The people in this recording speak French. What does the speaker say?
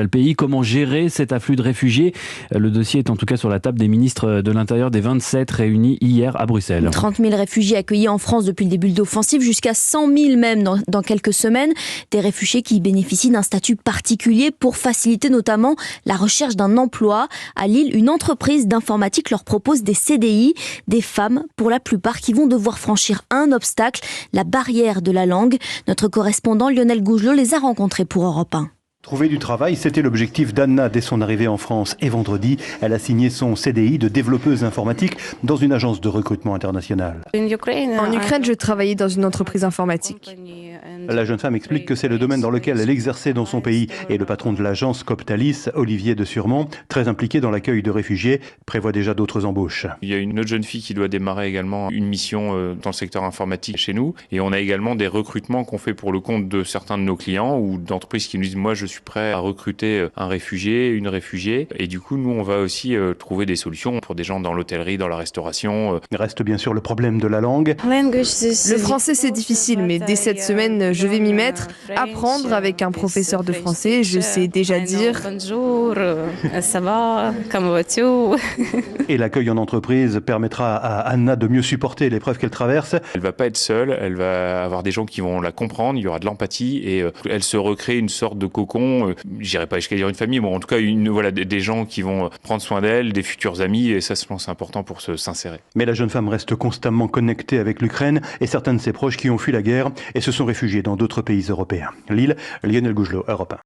Le pays, comment gérer cet afflux de réfugiés? Le dossier est en tout cas sur la table des ministres de l'Intérieur des 27 réunis hier à Bruxelles. 30 000 réfugiés accueillis en France depuis le début de l'offensive, jusqu'à 100 000 même dans quelques semaines. Des réfugiés qui bénéficient d'un statut particulier pour faciliter notamment la recherche d'un emploi. À Lille, une entreprise d'informatique leur propose des CDI, des femmes pour la plupart qui vont devoir franchir un obstacle, la barrière de la langue. Notre correspondant Lionel Gougelot les a rencontrés pour Europe 1. Trouver du travail, c'était l'objectif d'Anna dès son arrivée en France. Et vendredi, elle a signé son CDI de développeuse informatique dans une agence de recrutement international. En Ukraine, je travaillais dans une entreprise informatique. La jeune femme explique que c'est le domaine dans lequel elle exerçait dans son pays. Et le patron de l'agence Coptalis, Olivier de Surmont, très impliqué dans l'accueil de réfugiés, prévoit déjà d'autres embauches. Il y a une autre jeune fille qui doit démarrer également une mission dans le secteur informatique chez nous. Et on a également des recrutements qu'on fait pour le compte de certains de nos clients ou d'entreprises qui nous disent « moi je suis prêt à recruter un réfugié, une réfugiée ». Et du coup, nous, on va aussi trouver des solutions pour des gens dans l'hôtellerie, dans la restauration. Il reste bien sûr le problème de la langue. Le français, c'est difficile, mais dès cette semaine, je vais m'y mettre, apprendre avec un professeur de français. Je sais déjà dire bonjour, ça va, comment vas-tu? Et l'accueil en entreprise permettra à Anna de mieux supporter l'épreuve qu'elle traverse. Elle va pas être seule, elle va avoir des gens qui vont la comprendre, il y aura de l'empathie et elle se recrée une sorte de cocon. J'irai pas jusqu'à dire une famille, bon en tout cas des gens qui vont prendre soin d'elle, des futurs amis, et ça je pense c'est important pour s'insérer. Mais la jeune femme reste constamment connectée avec l'Ukraine et certains de ses proches qui ont fui la guerre et se sont réfugiés dans d'autres pays européens. Lille, Lionel Gougelot, Europe 1.